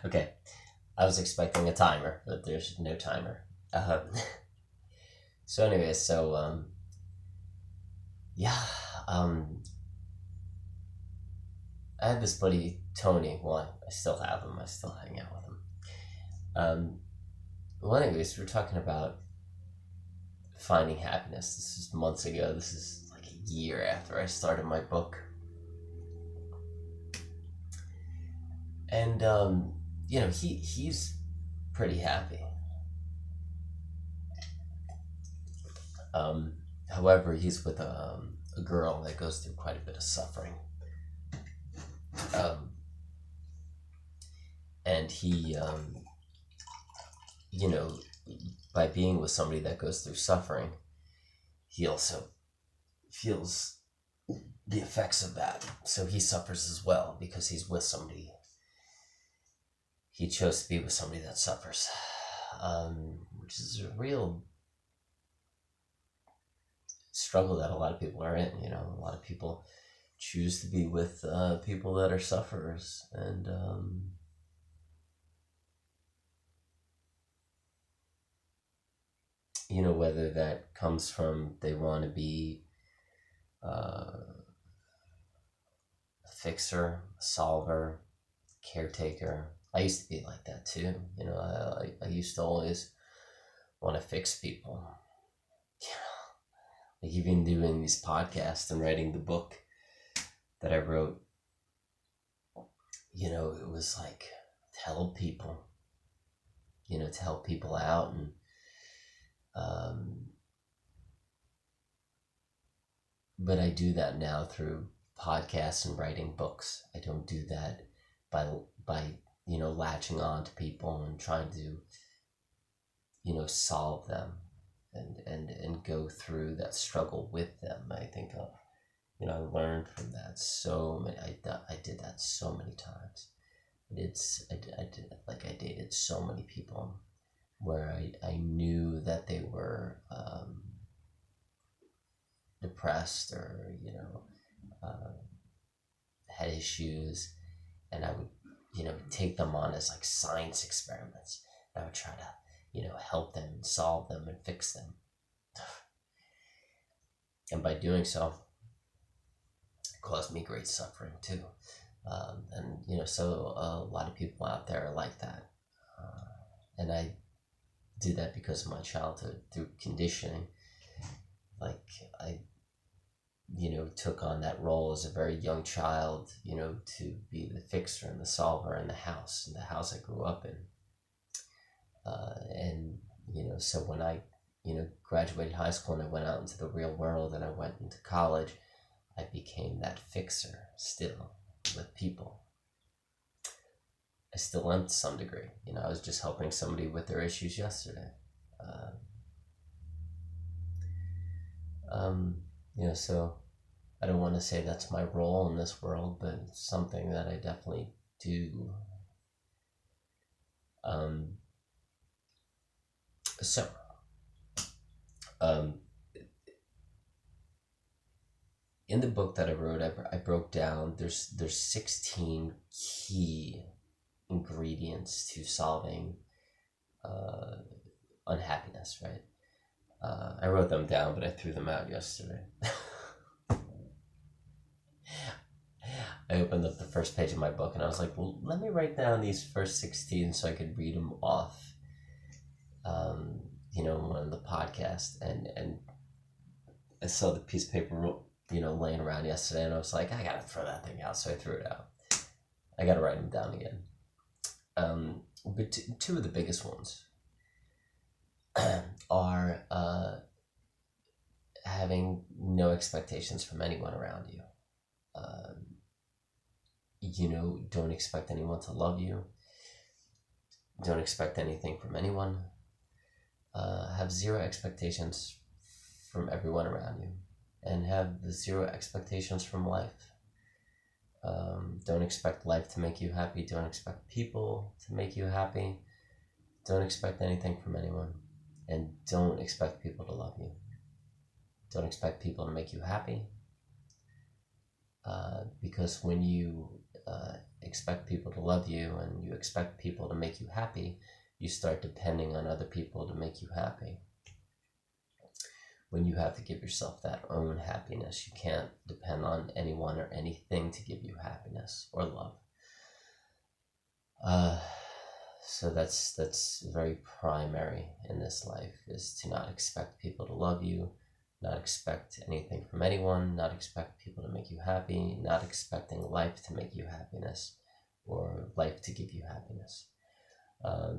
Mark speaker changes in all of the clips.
Speaker 1: Okay, I was expecting a timer, but there's no timer. Um, so anyway, yeah, um, I had this buddy Tony. Well, I still have him. I still hang out with him. Um, well, anyways, we were talking about finding happiness. This is months ago. This is like a year after I started my book, and he's pretty happy. Um, However, he's with a girl that goes through quite a bit of suffering. Um, and he, you know, by being with somebody that goes through suffering, he also feels the effects of that. So he suffers as well because he's with somebody. He chose to be with somebody that suffers, which is a real struggle that a lot of people are in. A lot of people choose to be with people that are sufferers, and whether that comes from they want to be a fixer, a solver, caretaker. I used to be like that too. I used to always want to fix people. Like even doing these podcasts and writing the book that I wrote, it was like to help people, to help people out. And but I do that now through podcasts and writing books. I don't do that by latching on to people and trying to solve them and go through that struggle with them. I think I learned from that so many. I did that so many times. I dated so many people where I knew that they were depressed or had issues, and I would take them on as like science experiments. I would try to help them and solve them and fix them, and by doing so, it caused me great suffering too. So a lot of people out there are like that, and I did that because of my childhood through conditioning. Like I took on that role as a very young child, to be the fixer and the solver in the house I grew up in. So when I, graduated high school and I went out into the real world and I went into college, I became that fixer still with people. I still am to some degree. I was just helping somebody with their issues yesterday. So I don't want to say that's my role in this world, but it's something that I definitely do. So, in the book that I wrote, I broke down. There's 16 key ingredients to solving unhappiness. Right? I wrote them down, but I threw them out yesterday. I opened up the first page of my book and I was like, well, let me write down these first 16 so I could read them off, on the podcast. And I saw the piece of paper, laying around yesterday, and I was like, I gotta throw that thing out. So I threw it out. I gotta write them down again. But two of the biggest ones are having no expectations from anyone around you. Don't expect anyone to love you. Don't expect anything from anyone. Have zero expectations from everyone around you, and have zero expectations from life. Don't expect life to make you happy. Don't expect people to make you happy. Don't expect anything from anyone, and don't expect people to love you. Don't expect people to make you happy, because when you expect people to love you and you expect people to make you happy, you start depending on other people to make you happy. When you have to give yourself that own happiness, you can't depend on anyone or anything to give you happiness or love. So that's very primary in this life, is to not expect people to love you, not expect anything from anyone, not expect people to make you happy, not expecting life to make you happiness or life to give you happiness.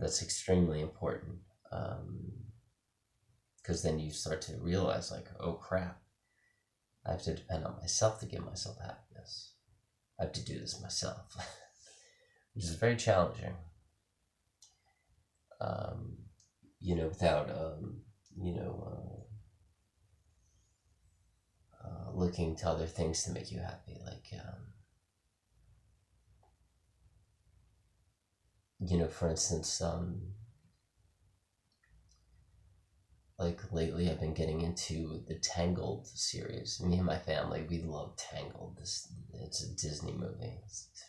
Speaker 1: That's extremely important, because then you start to realize, like, oh crap, I have to depend on myself to give myself happiness. I have to do this myself, which is very challenging. Without looking to other things to make you happy, like for instance, like lately I've been getting into the Tangled series. Me and my family, we love Tangled. It's a Disney movie. It's an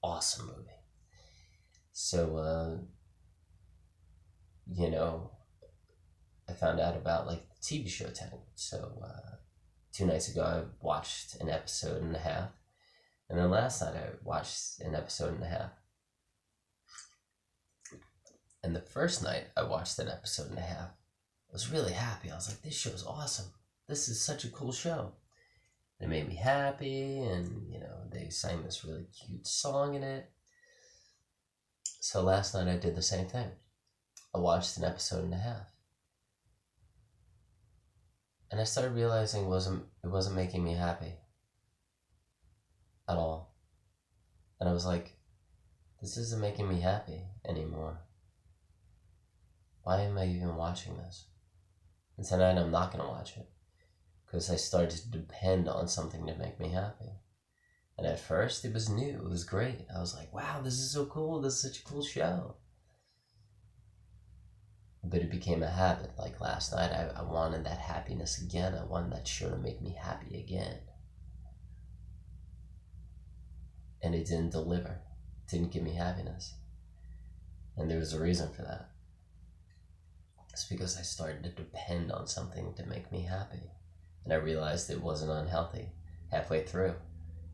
Speaker 1: awesome movie. So I found out about like the TV show Tangled. So 2 nights ago I watched an episode and a half, and then last night I watched an episode and a half. And the first night I watched an episode and a half, I was really happy. I was like, this show's awesome. This is such a cool show. It made me happy, and they sang this really cute song in it. So last night I did the same thing. I watched an episode and a half. And I started realizing it wasn't making me happy at all. And I was like, this isn't making me happy anymore. Why am I even watching this? And tonight I'm not going to watch it, because I started to depend on something to make me happy. And at first it was new. It was great. I was like, wow, this is so cool. This is such a cool show. But it became a habit. Like last night, I wanted that happiness again. I wanted that show to make me happy again. And it didn't deliver. It didn't give me happiness. And there was a reason for that. It's because I started to depend on something to make me happy. And I realized it wasn't unhealthy. Halfway through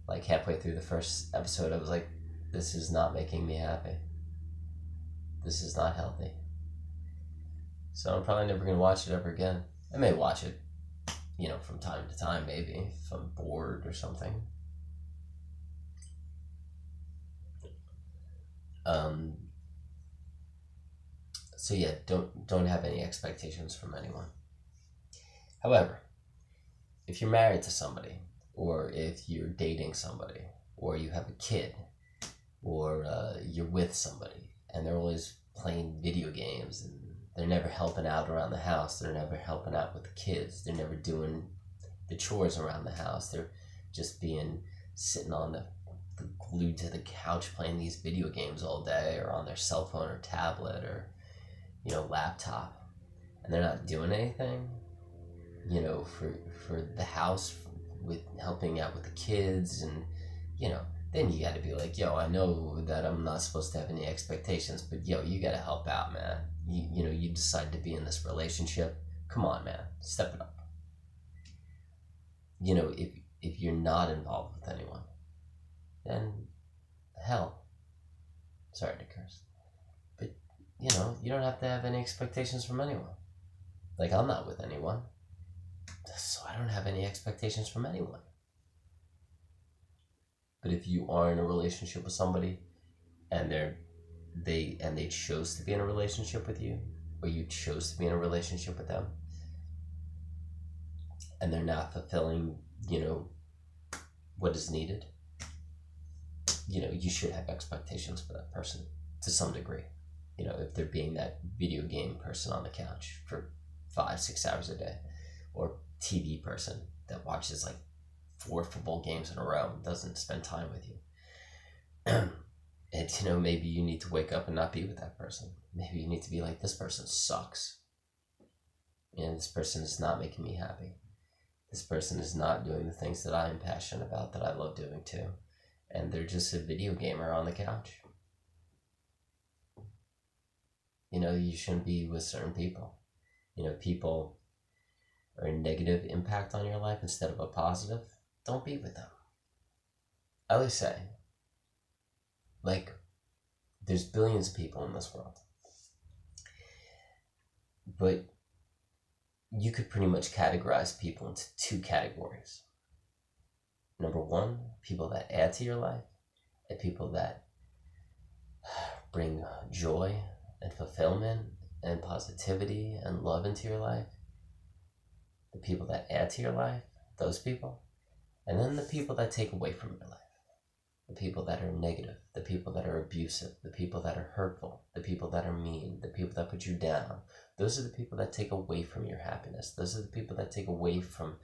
Speaker 1: the first episode, I was like, this is not making me happy. This is not healthy. So I'm probably never going to watch it ever again. I may watch it, from time to time, maybe, if I'm bored or something. So yeah, don't have any expectations from anyone. However, if you're married to somebody, or if you're dating somebody, or you have a kid, or you're with somebody, and they're always playing video games, and they're never helping out around the house, they're never helping out with the kids, they're never doing the chores around the house, they're just sitting on the glued to the couch playing these video games all day, or on their cell phone or tablet or laptop, and they're not doing anything for the house, with helping out with the kids, and then you got to be like, yo, I know that I'm not supposed to have any expectations, but yo, you got to help out, man. You decide to be in this relationship, come on, man, step it up. If you're not involved with anyone, then hell, sorry to curse, but you don't have to have any expectations from anyone. Like, I'm not with anyone, so I don't have any expectations from anyone. But if you are in a relationship with somebody, and they chose to be in a relationship with you, or you chose to be in a relationship with them, and they're not fulfilling what is needed, you should have expectations for that person to some degree. If they're being that video game person on the couch for 5-6 hours a day, or TV person that watches like 4 football games in a row and doesn't spend time with you. And maybe you need to wake up and not be with that person. Maybe you need to be like, this person sucks. This person is not making me happy. This person is not doing the things that I am passionate about, that I love doing too. and they're just a video gamer on the couch. You shouldn't be with certain people. People are a negative impact on your life instead of a positive. Don't be with them. I always say, there's billions of people in this world, but you could pretty much categorize people into two categories. Number one, people that add to your life, and people that bring joy and fulfillment and positivity and love into your life. The people that add to your life, those people. And then the people that take away from your life. The people that are negative, the people that are abusive, the people that are hurtful, the people that are mean, the people that put you down. Those are the people that take away from your happiness. Those are the people that take away from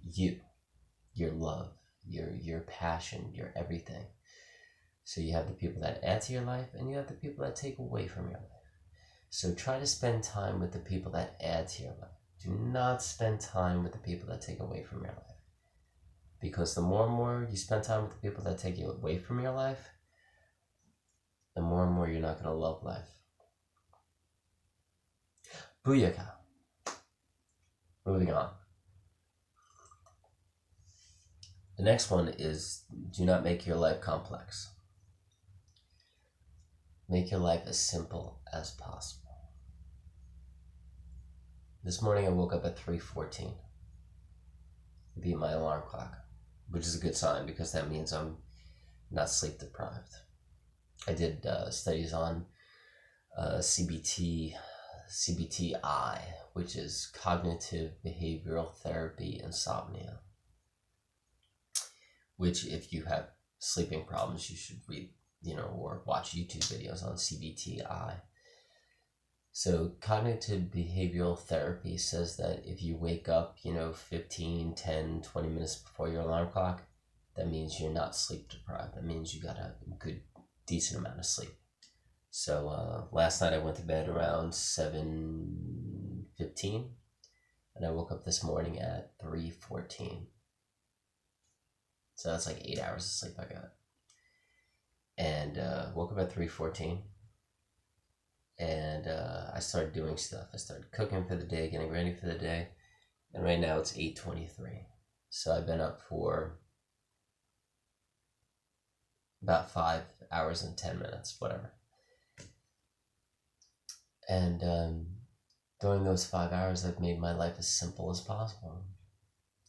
Speaker 1: you, your love, your passion, your everything. So you have the people that add to your life, and you have the people that take away from your life. So try to spend time with the people that add to your life. Do not spend time with the people that take away from your life. Because the more and more you spend time with the people that take you away from your life, the more and more you're not going to love life. Booyaka. Moving on. The next one is, do not make your life complex. Make your life as simple as possible. This morning I woke up at 3:14. Beat my alarm clock, which is a good sign because that means I'm not sleep deprived. I did studies on CBTI, which is cognitive behavioral therapy insomnia, which if you have sleeping problems, you should read, or watch YouTube videos on CBTI. So cognitive behavioral therapy says that if you wake up, 15, 10, 20 minutes before your alarm clock, that means you're not sleep deprived. That means you got a good, decent amount of sleep. So last night I went to bed around 7:15, and I woke up this morning at 3:14. So that's like 8 hours of sleep I got. And woke up at 3:14. And I started doing stuff. I started cooking for the day, getting ready for the day. And right now it's 8:23. So I've been up for about 5 hours and 10 minutes, whatever. And during those 5 hours, I've made my life as simple as possible.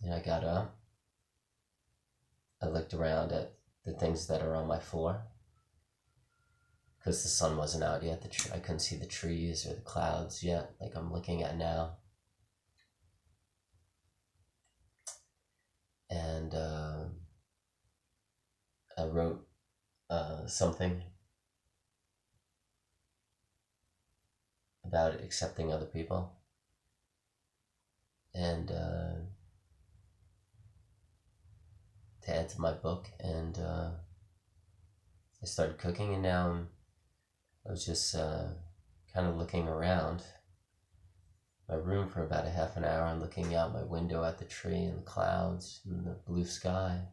Speaker 1: I got up. I looked around at the things that are on my floor. Because the sun wasn't out yet, I couldn't see the trees or the clouds yet, like I'm looking at now. And I wrote something about accepting other people. And to add to my book. And I started cooking, and now I was just kind of looking around my room for about a half an hour and looking out my window at the tree and the clouds and the blue sky.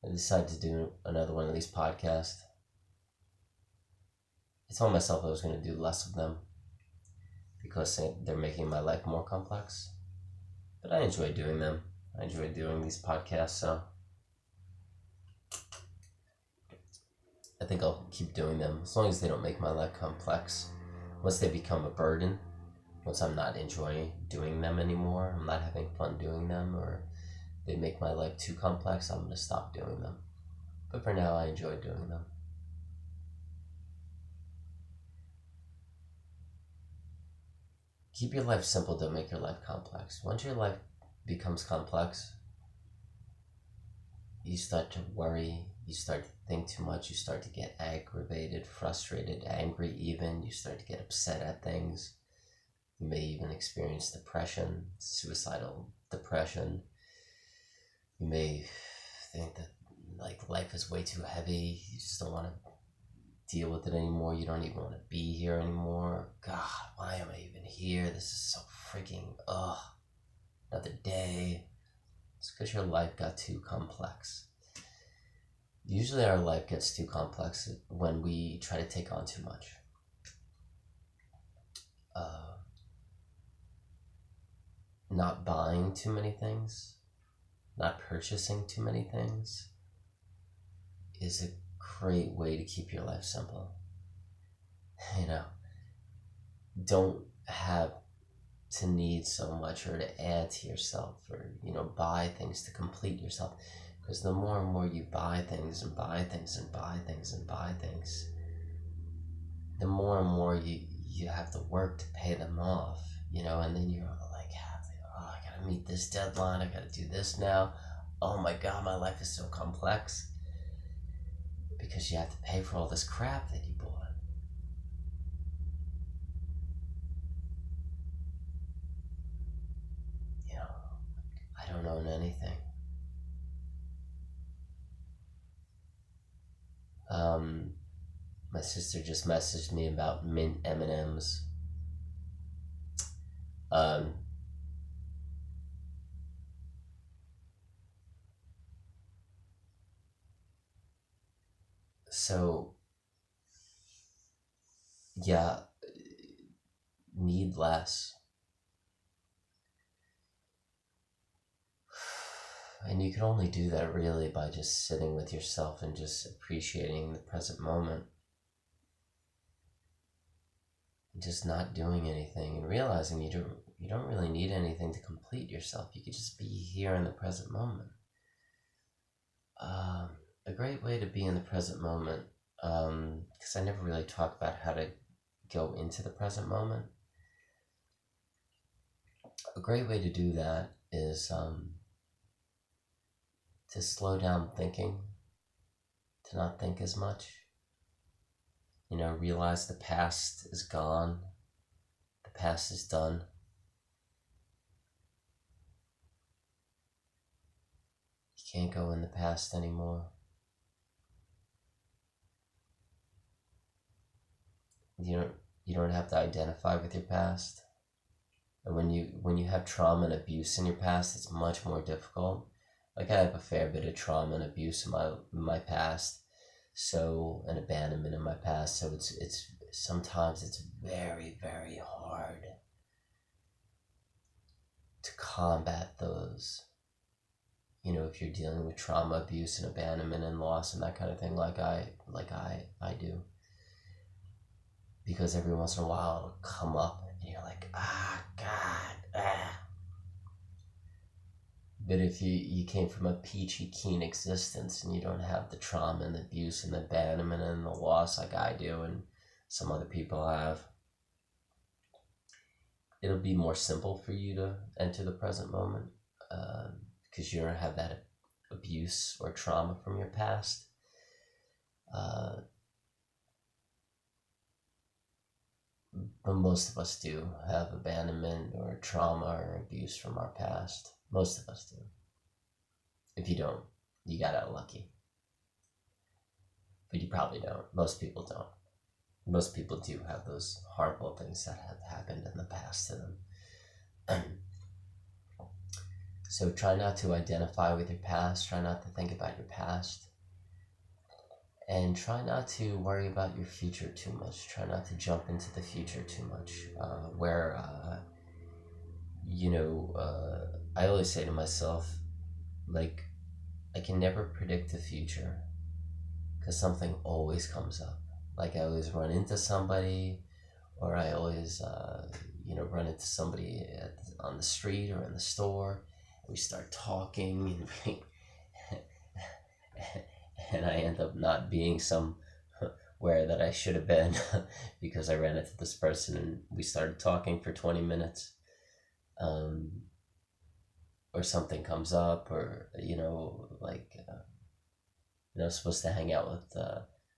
Speaker 1: I decided to do another one of these podcasts. I told myself I was going to do less of them because they're making my life more complex. But I enjoy doing them. I enjoy doing these podcasts, so I think I'll keep doing them as long as they don't make my life complex. Once they become a burden, once I'm not enjoying doing them anymore, I'm not having fun doing them, or they make my life too complex, I'm going to stop doing them. But for now, I enjoy doing them. Keep your life simple, don't make your life complex. Once your life becomes complex, you start to worry, you start to think too much, you start to get aggravated, frustrated, angry even, you start to get upset at things. You may even experience depression, suicidal depression. You may think that life is way too heavy, you just don't want to deal with it anymore, you don't even want to be here anymore. God, why am I even here? This is so freaking, another day. It's because your life got too complex. Usually our life gets too complex when we try to take on too much. Uh, Not buying too many things, not purchasing too many things is a great way to keep your life simple. You know, don't have to need so much or to add to yourself or, buy things to complete yourself. Because the more and more you buy things and buy things and buy things and buy things, the more and more you have to work to pay them off, and then you're like, oh, I gotta meet this deadline, I gotta do this now. Oh my God, my life is so complex because you have to pay for all this crap that you bought. I don't own anything. My sister just messaged me about mint M&Ms. Um, so yeah, need less. And you can only do that really by just sitting with yourself and just appreciating the present moment. Just not doing anything and realizing you don't really need anything to complete yourself. You could just be here in the present moment. A great way to be in the present moment, because I never really talk about how to go into the present moment. A great way to do that is to slow down thinking, to not think as much. Realize the past is gone, the past is done. You can't go in the past anymore. You don't have to identify with your past. And when you have trauma and abuse in your past, it's much more difficult. Like I have a fair bit of trauma and abuse in my past, so and abandonment in my past. So it's sometimes it's very, very hard to combat those. If you're dealing with trauma, abuse, and abandonment and loss and that kind of thing, like I do, because every once in a while it'll come up and you're like, God, But if you came from a peachy keen existence and you don't have the trauma and the abuse and the abandonment and the loss like I do and some other people have, it'll be more simple for you to enter the present moment, because you don't have that abuse or trauma from your past. But most of us do have abandonment or trauma or abuse from our past. Most of us do. If you don't, you got out lucky. But you probably don't. Most people don't. Most people do have those harmful things that have happened in the past to them. So try not to identify with your past. Try not to think about your past. And try not to worry about your future too much. Try not to jump into the future too much. I always say to myself, like, I can never predict the future because something always comes up. Like, I always run into somebody, or I always, run into somebody on the street or in the store. And we start talking, and I end up not being somewhere that I should have been because I ran into this person and we started talking for 20 minutes. Or something comes up, or supposed to hang out with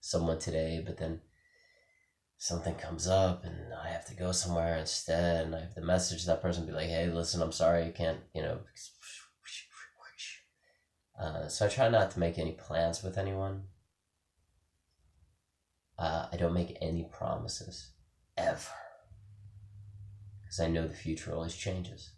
Speaker 1: someone today, but then something comes up and I have to go somewhere instead, and I have to message that person and be like, hey, listen, I'm sorry, I can't, so I try not to make any plans with anyone. I don't make any promises, ever, because I know the future always changes.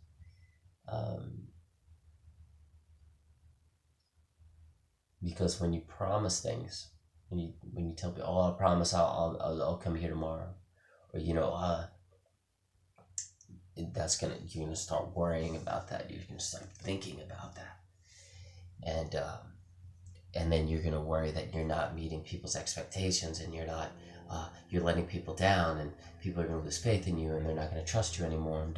Speaker 1: Because when you promise things, when you tell people, "Oh, I promise I'll come here tomorrow," or you're gonna start worrying about that. You're gonna start thinking about that, and and then you're gonna worry that you're not meeting people's expectations, and you're letting people down, and people are gonna lose faith in you, and they're not gonna trust you anymore, and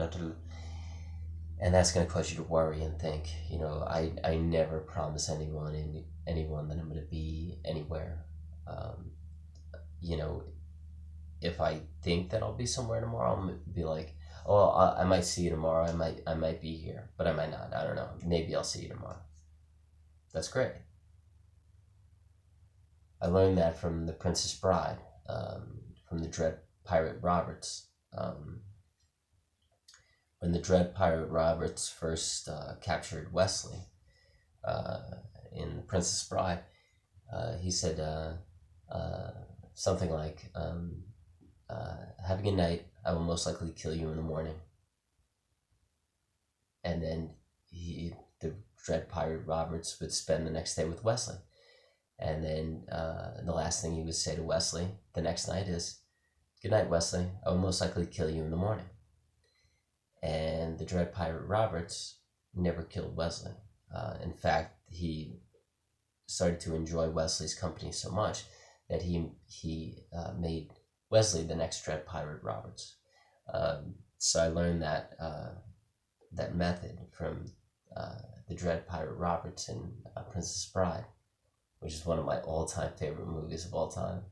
Speaker 1: and that's gonna cause you to worry and think, I never promise anyone that I'm gonna be anywhere. Um, you know, if I think that I'll be somewhere tomorrow, I'll be like, oh, I might see you tomorrow. I might be here, but I might not. I don't know. Maybe I'll see you tomorrow. That's great. I learned that from The Princess Bride, from the Dread Pirate Roberts. When the Dread Pirate Roberts first captured Wesley uh, in The Princess Bride, he said something like, "Have a good night. I will most likely kill you in the morning." And then the Dread Pirate Roberts would spend the next day with Wesley. And then the last thing he would say to Wesley the next night is, "Good night, Wesley. I will most likely kill you in the morning." And the Dread Pirate Roberts never killed Wesley. In fact, he started to enjoy Wesley's company so much that he made Wesley the next Dread Pirate Roberts. So I learned that method from the Dread Pirate Roberts in Princess Bride, which is one of my all-time favorite movies of all time.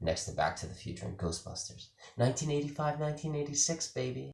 Speaker 1: Next to Back to the Future and Ghostbusters. 1985, 1986, baby.